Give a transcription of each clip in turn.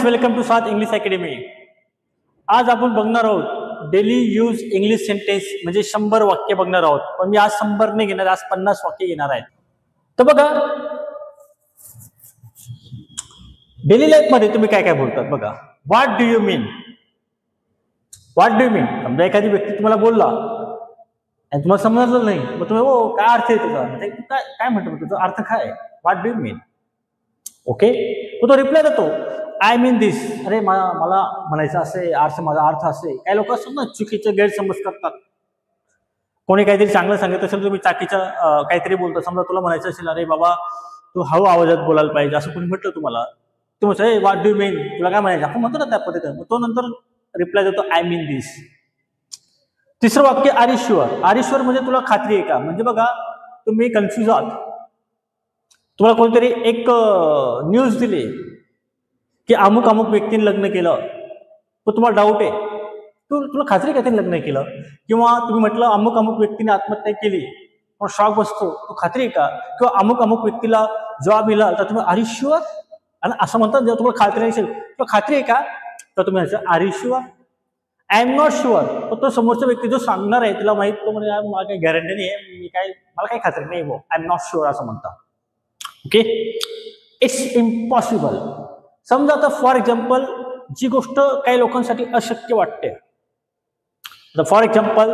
Welcome to सात English academy. आज आपण बघणार आहोत डेली यूज इंग्लिश सेंटेन्स म्हणजे 100 वाक्य बघणार आहोत। पण मी आज 100 नाही घेणार, आज 50 वाक्य घेणार आहे। तर बघा डेली लाईफ मध्ये तुम्ही काय काय बोलतात बघा। What do you mean, what do you mean. समजा एखादी व्यक्ती तुम्हाला बोलला आणि तुम्हाला समजलं नाही, मग तुम्ही हो काय अर्थ आहे तुझा, म्हणजे काय काय म्हणतो तुझा अर्थ काय आहे, what do you mean. Okay, तो रिप्लाय देतो आय मीन दिस। अरे मला म्हणायचं असे, माझा अर्थ असे। काही लोक असतात ना चुकीचे गैरसमज करतात। कोणी काहीतरी चांगलं सांगत असेल, तुम्ही चाकीचं काहीतरी बोलतो, समजा तुला म्हणायचं असेल अरे बाबा तू हळू आवाजात बोलायला पाहिजे, असं कोणी म्हटलं तुम्हाला, तू म्हणतो व्हॉट डू यू मीन, तुला काय म्हणायचं, आपण म्हणतो ना त्या पद्धतीने। तो नंतर रिप्लाय देतो आय मीन दिस। तिसरं वाक्य are you sure. Are you sure म्हणजे तुला खात्री आहे का, म्हणजे बघा तुम्ही कन्फ्युज आहात, तुम्हाला कोणतरी एक न्यूज दिली की अमुक अमुक व्यक्तीने लग्न केलं, तर तुम्हाला डाऊट आहे, तुला खात्री का त्याने लग्न केलं, किंवा तुम्ही म्हटलं अमुक अमुक व्यक्तीने आत्महत्या केली, पण शॉक बसतो, तू खात्री आहे का, किंवा अमुक अमुक व्यक्तीला जॉब मिळाला, तर तुम्ही आर यू शुअर, आणि असं म्हणतात जेव्हा तुम्हाला खात्री नसेल, तुला खात्री आहे का, तर तुम्ही म्हणायचं are you sure. I am not sure, पण तो समोरचा व्यक्ती जो सांगणार आहे त्याला माहित, तो म्हणजे मला काही गॅरंटी नाही आहे, मला काही खात्री नाही, आय एम नॉट शुअर असं म्हणतात। Okay, it's impossible. समजा आता फॉर एक्झाम्पल जी गोष्ट काही लोकांसाठी अशक्य वाटते, फॉर एक्झाम्पल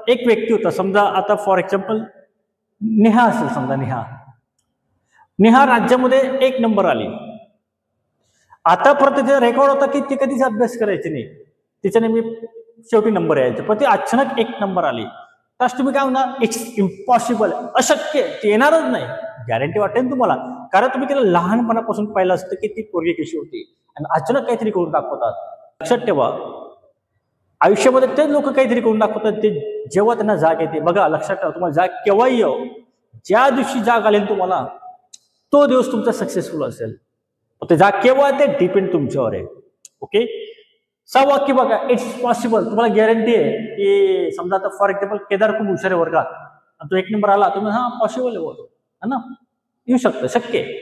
एक व्यक्ती होता, समजा आता फॉर एक्झाम्पल नेहा असेल, समजा नेहा राज्यामध्ये 1 नंबर आली। आता परत तिचा रेकॉर्ड होता की ती कधीच अभ्यास करायची नाही, तिच्या नेहमी शेवटी नंबर यायचा, पण ती अचानक 1 नंबर आली, तर तुम्ही काय म्हणा, इट्स इम्पॉसिबल, अशक्य, ती येणारच नाही। गॅरंटी वाटेल तुम्हाला, कारण तुम्ही तिला लहानपणापासून पाहिलं असतं की ती पोरगी कशी होती, आणि अचानक काहीतरी करून दाखवतात। लक्षात ठेवा, आयुष्यामध्ये तेच लोक काहीतरी करून दाखवतात ते जेव्हा त्यांना जाग येते। बघा लक्षात ठेवा, तुम्हाला जाग केव्हाही येऊ, ज्या दिवशी जाग आली तुम्हाला, तो दिवस तुमचा सक्सेसफुल असेल। ते जाग केव्हा ते डिपेंड तुमच्यावर आहे। ओके, 6 वाक्य बघा, इट्स पॉसिबल, तुम्हाला गॅरंटी आहे की समजा आता फॉर एक्झाम्पल केदार खूप हुशार आहे वर्गात, आणि तो 1 नंबर आला, तुम्ही हा पॉसिबल आहे ना, येऊ शकतं, शक्य आहे।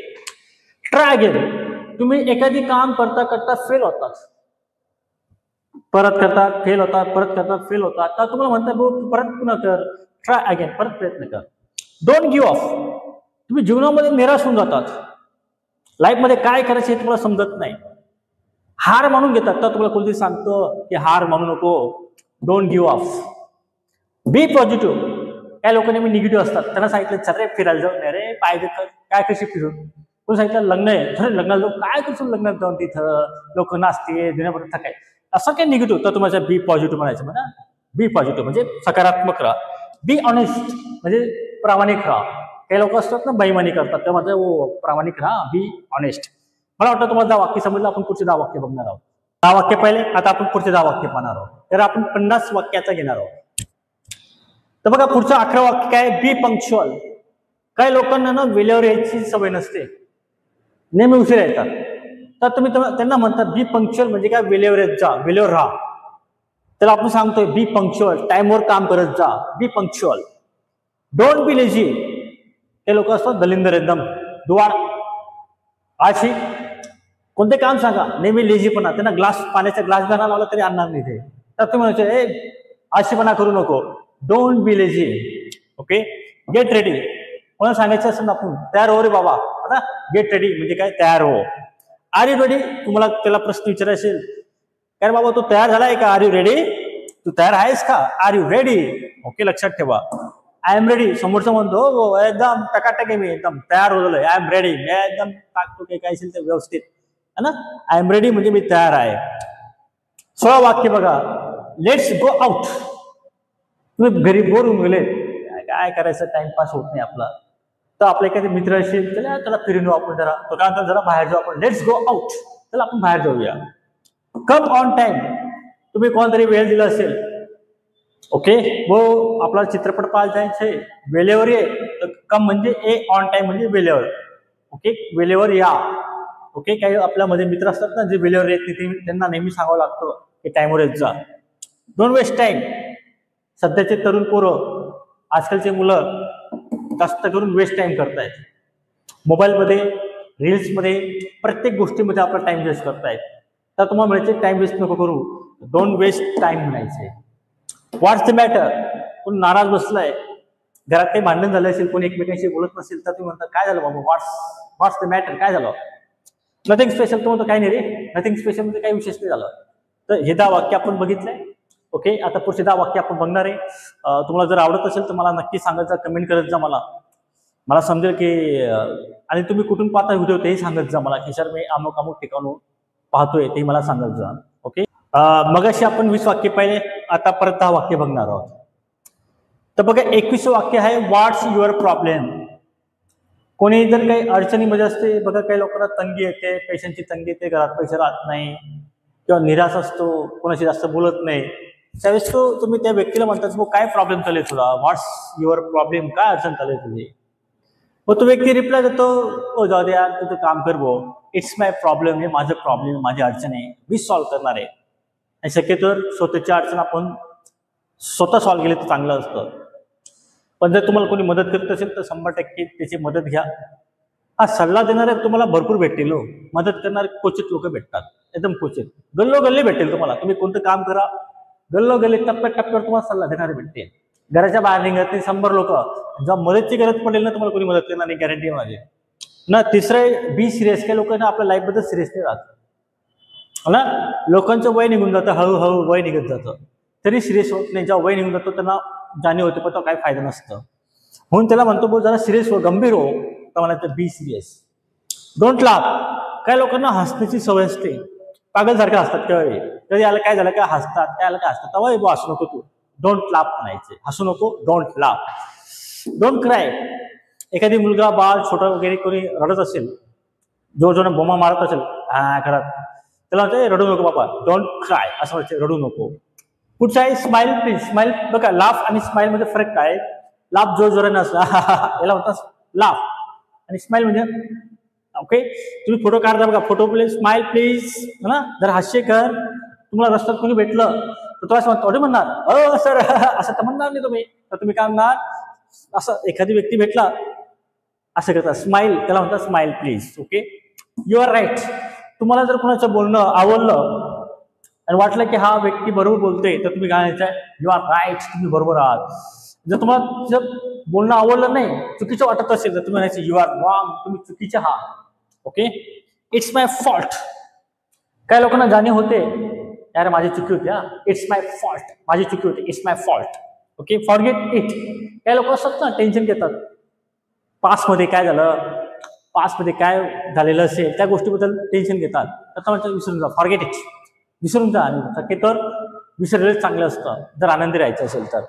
ट्राय अगेन, तुम्ही एखादी काम करता करता फेल होतात, परत करतात फेल होतात, परत करतात फेल होतात, तर तुम्हाला म्हणतात परत पुन्हा कर, ट्राय अगेन, परत प्रयत्न कर। डोंट गिव्ह अप, तुम्ही जीवनामध्ये निराश होऊन जातात, लाईफमध्ये काय करायचं हे तुम्हाला समजत नाही, हार मानून घेतात, तर तुम्हाला कोणतरी सांगतो की हार मानू नको, don't give up. Be positive, काय लोक नेहमी निगेटिव्ह असतात, त्यांना सांगितलं चल रे फिरायला जाऊन, अरे पाहिजे काय कशी फिरून, कोणी सांगितलं लग्न आहे, अरे लग्नाला जाऊ, काय करतो लग्नात जाऊन, तिथं लोक नाचते दुनियाभर थकाय, असं काय निगेटिव्ह, तर तुम्हाला बी पॉझिटिव्ह म्हणायचं, म्हणा बी पॉझिटिव्ह म्हणजे सकारात्मक राहा। बी ऑनेस्ट म्हणजे प्रामाणिक राहा, काही लोक असतात ना बेईमानी करतात, त्या माझं प्रामाणिक राहा, बी ऑनेस्ट। मला वाटतं तुम्हाला 10 वाक्य समजलं, आपण पुढचे 10 वाक्य बघणार आहोत। 10 वाक्य पहिले, आता आपण पुढचे 10 वाक्य पाहणार आहोत, तर आपण 50 वाक्याचा घेणार आहोत। तर बघा पुढचं 11 वाक्य काय, बी पंक्च्युअल। काही लोकांना ना वेळेवर यायची सवय नसते, नेहमी उशिरा येतात, तर तुम्ही त्यांना म्हणतात बी पंक्च्युअल म्हणजे काय, वेळेवर येत जा, वेळेवर राहा। त्याला आपण सांगतोय बी पंक्च्युअल, टाइमवर काम करत जा, बी पंक्च्युअल। डोंट बी लेझी, हे लोक असतात दलिंदर, एकदम दुवाड आळशी, कोणते काम सांगा नेहमी लेझीपणा, त्यांना पाण्याचा ग्लास घालून लावला तरी आणणार नाही ते, तर तुम्ही म्हणतो आळशीपणा करू नको, don't be lazy. Okay, get ready, कोणाला सांगायचं असेल ना आपण तयार हो रे बाबा, आता गेट रेडी म्हणजे काय, तयार हो। आर यू रेडी, तुम्हाला त्याला प्रश्न विचारायचा असेल, काय बाबा तू तयार झालाय का, आर यू रेडी, तू तयार आहेस का, आर यू रेडी। ओके, लक्षात ठेवा, आय एम रेडी, समोरचं म्हणतो एकदम टकाटक आहे, मी एकदम तयार होलोय, आय एम रेडी, मी एकदम टाकतो काय असेल ते व्यवस्थित है ना, आय एम रेडी म्हणजे मी तयार आहे। 16 वाक्य बघा, लेट्स गो आउट, तुम्ही घरी बोर होऊन गेले, काय करायचं, टाइमपास होत नाही आपला, तर आपले एखादे मित्र असेल, त्याला फिरून येऊ आपण जरा, तो काय जरा बाहेर जाऊ आपण, लेट्स गो आउट, चला आपण बाहेर जाऊया। कम ऑन टाइम, तुम्ही कोणतरी वेळ दिला असेल, ओके, वो आपला चित्रपट पाहायला जायचंय, वेळेवर ये, तर कम म्हणजे ए, ऑन टाइम म्हणजे वेळेवर, ओके, वेळेवर या। ओके, काही आपल्यामध्ये मित्र असतात ना जे वेळेवर येत नाही, त्यांना नेहमी सांगावं लागतं की टाइमवर येत जा। डोंट वेस्ट टाइम, सध्याचे तरुण पोरं, आजकालचे मुलं जास्त करून वेस्ट टाइम करतायत, मोबाईलमध्ये, रील्समध्ये, प्रत्येक गोष्टीमध्ये आपला टाइम वेस्ट करतायत। तर तुम्हाला म्हणायचे टाइम वेस्ट नको करू, डोंट वेस्ट टाइम म्हणायचे. व्हॉट्स द मॅटर, कोण नाराज बसलाय, घरात काही भांडण झालं असेल, कोणी एकमेकांशी बोलत नसेल, तर तुम्ही म्हणता काय झालं बाबा, व्हॉट्स द मॅटर, काय झालं, नथिंग स्पेशल. तो म्हणतो काय नाही रे, नथिंग स्पेशल म्हणजे काही विशेष नाही झालं. तर हे 10 वाक्य आपण बघितलंय. ओके, आता पुढचे 10 वाक्य आपण बघणार आहे. तुम्हाला जर आवडत असेल तर मला नक्की सांगत जा, कमेंट करत जा, मला समजेल की आणि तुम्ही कुठून पाहता व्हिडिओ तेही सांगत जा मला, की सर मी अमुक अमुक ठिकाणून पाहतोय, ते मला सांगत जा. ओके, मगाशी आपण 20 वाक्य पाहिले, आता परत 10 वाक्य बघणार आहोत. तर बघा 21 वाक्य आहे, व्हॉट्स युअर प्रॉब्लेम. कोणी जर काही अडचणीमध्ये असते बघा, काही लोकांना तंगी येते, पैशांची तंगी येते, घरात पैसे राहत नाही किंवा निराश असतो, कोणाशी जास्त बोलत नाही, त्यावेळेस तुम्ही त्या व्यक्तीला म्हणतात मग काय प्रॉब्लेम चालेल तुला, व्हॉट्स युअर प्रॉब्लेम, काय अडचण चालेल तुझी. मग तो व्यक्ती रिप्लाय देतो, ओ जाऊ दे यार, तुझं काम कर भो, इट्स माय प्रॉब्लेम, हे माझं प्रॉब्लेम, माझी अडचण आहे, मी सॉल्व्ह करणार आहे. आणि शक्यतो स्वतःची अडचण आपण स्वतः सॉल्व्ह केली तर चांगलं असतं. पण जर तुम्हाला कोणी मदत करत असेल तर 100% त्याची मदत घ्या. हा सल्ला देणारे तुम्हाला भरपूर भेटतील, मदत करणारे क्वचित लोक भेटतात, एकदम क्वचित. गल्लोगल्ली भेटेल तुम्हाला, तुम्ही कोणतं काम करा, गल्लोगल्ली टप्प्याटप्प्यावर तुम्हाला सल्ला देणारे भेटतील. घराच्या बाहेर निघत नाही 100 लोक, जेव्हा मदतची गरज पडेल ना तुम्हाला कोणी मदत करणार नाही, गॅरंटी आहे माझी ना. तिसरं, बी सिरियस. काही लोक ना आपल्या लाईफबद्दल सिरियस नाही राहत ना, लोकांचं वय निघून जातं, हळूहळू वय निघत जातं, तरी सिरियस होत नाही. जेव्हा वय निघून जातो त्यांना जाणीव होते, पण तो काही फायदा नसतं. म्हणून त्याला म्हणतो बो जरा सिरियस हो, गंभीर हो, तर म्हणायचं बी सिरियस. Don't laugh. काही लोकांना हसण्याची सवय असते, पागलसारखं हसतात, त्यावेळी कधी आलं काय झालं काय हसतात, काय आलं काय हसतात, तेव्हा बो हसू नको तू, डोंट लाफ म्हणायचे, हसू नको, डोंट लाफ. Don't cry. एखादी मुलगा बाळ छोटा वगैरे कोणी रडत असेल, जोर जोराने बोमा मारत असेल घरात, त्याला म्हणते रडू नको बाबा, डोंट क्राय असं म्हणायचं, रडू नको. पुढचा आहे स्माइल प्लीज. स्माइल बघा, लाफ आणि स्माइल मध्ये फरक काय, लाफ जोर जोराने असला याला म्हणतात लाफ, आणि स्माइल म्हणजे ओके. तुम्ही फोटो काढता बघा, फोटो प्लीज, स्माइल प्लीज ना, जर हास्य कर. तुम्हाला रस्त्यात कोणी भेटलं तर तो असं थोडे म्हणणार हो सर असं तर म्हणणार नाही तुम्ही, तर तुम्ही काय म्हणणार, असं एखादी व्यक्ती भेटला असं करता, स्माइल, त्याला म्हणतात smile please. Okay, you are right. तुम्हाला जर कोणाचं बोलणं आवडलं आणि वाटलं की हा व्यक्ती बरोबर बोलते, तर तुम्ही काय म्हणायचं, यू आर राईट, तुम्ही बरोबर आहात. जर तुम्हाला जर बोलणं आवडलं नाही, चुकीचं वाटत असेल, तर तुम्ही म्हणायचं यू आर रॉंग, तुम्ही चुकीचे आहात. Okay, it's my fault. काही लोकांना जाणीव होते यार माझी चुकी होती, हा इट्स माय फॉल्ट, माझी चुकी होती, it's my fault. Okay, forget it. काही लोक असतात ना टेन्शन घेतात, पास्टमध्ये काय झालं, पास्टमध्ये काय झालेलं असेल त्या गोष्टीबद्दल टेन्शन घेतात, तर म्हणतात विसरून जा, फॉरगेट इट, विसरून जा. आणि शक्यतो विसरलेलं चांगलं असतं जर आनंदी राहायचं असेल तर.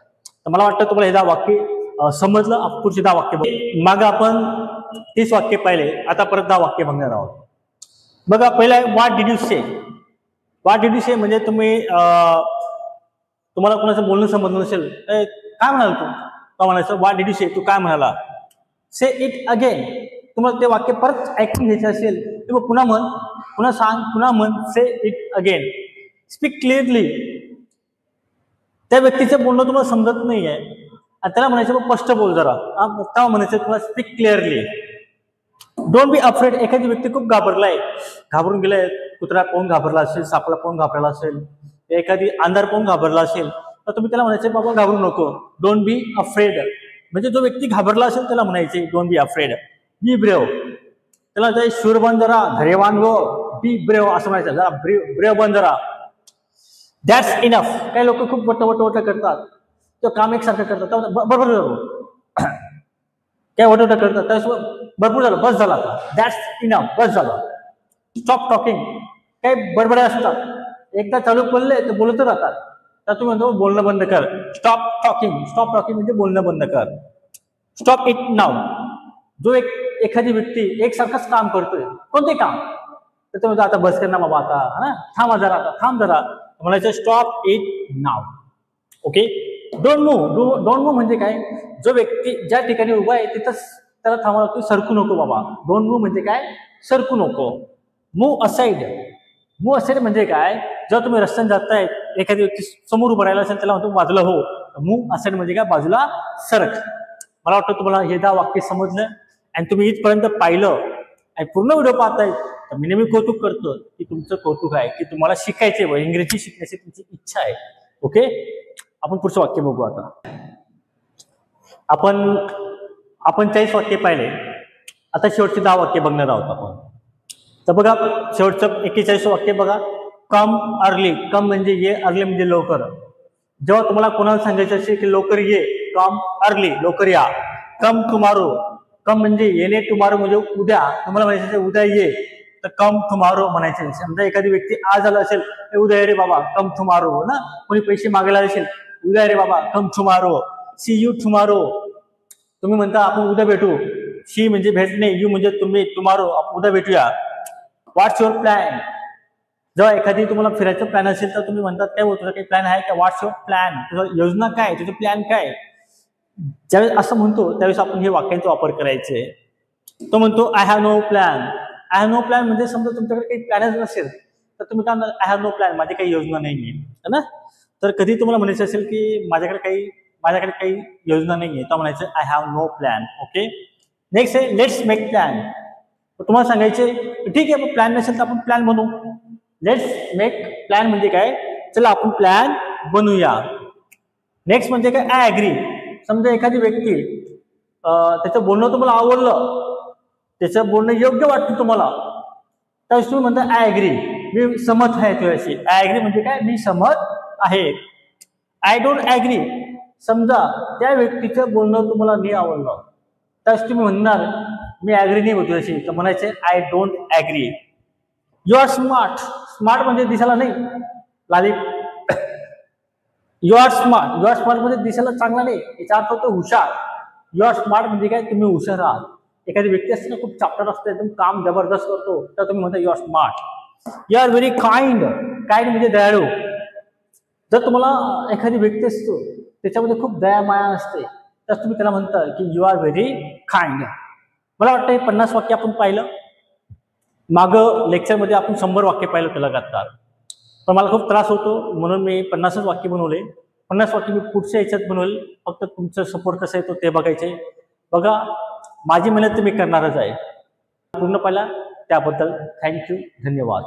मला वाटतं तुम्हाला हे 10 वाक्य समजलं. पुढचे 10 वाक्य मागं आपण 30 वाक्य पाहिले, आता परत 10 वाक्य बघणार आहोत. बघा, पहिलं आहे what did you say. What did you say म्हणजे तुम्हाला कोणाचं बोलणं समजलं नसेल, काय म्हणाल तू म्हणायचं व्हॉट डिड यू से, तू काय म्हणाला. से इट अगेन. तुम्हाला ते वाक्य परत ऐकून घ्यायचं असेल तर पुन्हा म्हण, पुन्हा सांग, पुन्हा म्हण. से इट अगेन. Speak clearly. त्या व्यक्तीचं बोलणं तुम्हाला समजत नाहीये आणि त्याला म्हणायचं स्पष्ट बोल जरा, तेव्हा म्हणायचं तुम्हाला speak clearly. Don't be afraid. एखादी व्यक्ती खूप घाबरलाय, घाबरून गेलाय, कुत्रा पाहून घाबरला असेल, सापाला पाहून घाबरला असेल, एखादी अंधार पाहून घाबरला असेल, तर तुम्ही त्याला म्हणायचं बाबा घाबरू नको, डोंट बी अफ्रेड. म्हणजे जो व्यक्ती घाबरला असेल त्याला म्हणायचे don't be afraid. Be brave. त्याला ते शूर बन जरा, धैर्यवान हो, बी ब्रेव असं म्हणायचं, जरा ब्रेव बन जरा. That's enough. काही लोक खूप वट करतात, तो काम एकसारखं करतात, बरोबर काय वट करतात, त्यावेळेस भरपूर झालं, बस झाला, दॅट्स इनफ, बस झालं. Stop talking. काही बडबड्या असतात, एकदा चालू पडले तर बोलत राहतात, तर तुम्ही म्हणतो बोलणं बंद कर. Stop talking. स्टॉप टॉकिंग म्हणजे बोलणं बंद कर. स्टॉप इट नाव. जो एखादी व्यक्ती एकसारखंच काम करतोय, कोणते काम, तर तो म्हणतो आता बस कर ना बाबा, आता ना थांब जरा, आता थांब जरा, म्हणायचं stop it now. Okay. Don't move. Don't move म्हणजे काय, जो व्यक्ती ज्या ठिकाणी उभा आहे तिथंच त्याला थांबावं लागतो, सरकू नको बाबा. डोंट मूव्ह म्हणजे काय, सरकू नको. Move aside. मूव्ह असाइड म्हणजे काय, जेव्हा तुम्ही रस्त्याने जाताय, एखादी व्यक्ती समोर उभं राहिला असेल त्याला म्हणतो बाजूला हो. मूव्ह असाइड म्हणजे काय, बाजूला सरक. मला वाटतं तुम्हाला हे 10 वाक्य समजलं आणि तुम्ही इथपर्यंत पाहिलं आणि पूर्ण व्हिडिओ पाहताय, तर मी नेहमी कौतुक करतो की तुमचं कौतुक आहे की तुम्हाला शिकायचे इंग्रजी शिकण्याची तुमची इच्छा आहे. ओके, आपण पुढचं वाक्य बघू आता. आपण 40 वाक्य पाहिले, आता शेवटचे 10 वाक्य बघणार आहोत आपण. तर बघा शेवटचं 41 वाक्य बघा. कम अर्ली, कम म्हणजे ये, अर्ली म्हणजे लवकर. जेव्हा तुम्हाला कोणाला सांगायचं असेल की लवकर ये, कम अर्ली, लवकर या. कम टुमारो, कम म्हणजे येणे, टुमारो म्हणजे उद्या. तुम्हाला म्हणायचं उद्या ये, तर कम टुमारो म्हणायचे. समजा एखादी व्यक्ती आज आला असेल, उद्या ये रे बाबा, कम टुमारो ना. कोणी पैसे मागायला असेल, उद्या रे बाबा, come tomorrow. See you tomorrow, तुम्ही म्हणता आपण उद्या भेटू. सी म्हणजे भेटणे, यू म्हणजे तुम्ही, टुमारो उद्या भेटूया. व्हॉट्स युअर प्लॅन, जेव्हा एखादी तुम्हाला फिरायचं प्लॅन असेल तर तुम्ही म्हणतात काय होतं, काही प्लॅन आहे का, व्हॉट्स युअर प्लॅन, तुझं योजना काय, तुझं प्लॅन काय. ज्यावेळेस असं म्हणतो त्यावेळेस आपण हे वाक्यांचा वापर करायचे. तो म्हणतो I have no plan. I have no plan म्हणजे समजा तुमच्याकडे काही प्लॅनच नसेल तर तुम्ही काय म्हणता, आय हॅव नो प्लॅन, माझी काही योजना नाहीये, है ना. तर कधी तुम्हाला म्हणायचं असेल की माझ्याकडे काही योजना नाहीये, तर म्हणायचं I have no plan. Okay, next आहे लेट्स मेक प्लॅन. तुम्हाला सांगायचे ठीक आहे, प्लॅन नसेल तर आपण प्लॅन बनवू. लेट्स मेक प्लॅन म्हणजे काय, चला आपण प्लॅन बनवूया. नेक्स्ट म्हणजे काय, आय ॲग्री. समजा एखादी व्यक्ती त्याचं बोलणं तुम्हाला आवडलं, त्याचं बोलणं योग्य वाटतं तुम्हाला, त्यावेळेस तुम्ही म्हणता आय ॲग्री, मी सहमत आहे तुझ्याशी. आय ॲग्री म्हणजे काय, मी सहमत आहे. आय डोंट ॲग्री, समजा त्या व्यक्तीचं बोलणं तुम्हाला नाही आवडलं, त्यावेळेस तुम्ही म्हणणार मी ॲग्री नाही होत तुझ्याशी, तर म्हणायचे I don't agree. You are smart, smart म्हणजे दिसायला नाही लाली. You are smart, you are smart म्हणजे दिसायला चांगला नाही, याचा अर्थ होतो हुशार. यू आर स्मार्ट म्हणजे काय, तुम्ही हुशार आहात. एखादी व्यक्ती असते ना खूप चाप्टर असते, एकदम काम जबरदस्त करतो, तर तुम्ही म्हणता you are smart. You are very kind, kind म्हणजे दयाळू. जर तुम्हाला एखादी व्यक्ती असतो त्याच्यामध्ये खूप दया माया असते, तर तुम्ही त्याला म्हणता की यू आर व्हेरी काइंड. मला वाटतं हे 50 वाक्य आपण पाहिलं. मागं लेक्चरमध्ये आपण 100 वाक्य पाहिलं त्याला लगातार. पण मला खूप त्रास होतो म्हणून मी 50च वाक्य बनवले. 50 वाक्य मी पुढच्या ह्याच्यात बनवले. फक्त तुमचं सपोर्ट कसं येतो ते बघायचे. बघा माझी मेहनत तर मी करणारच आहे. पूर्ण पाहिला त्याबद्दल थँक्यू, धन्यवाद.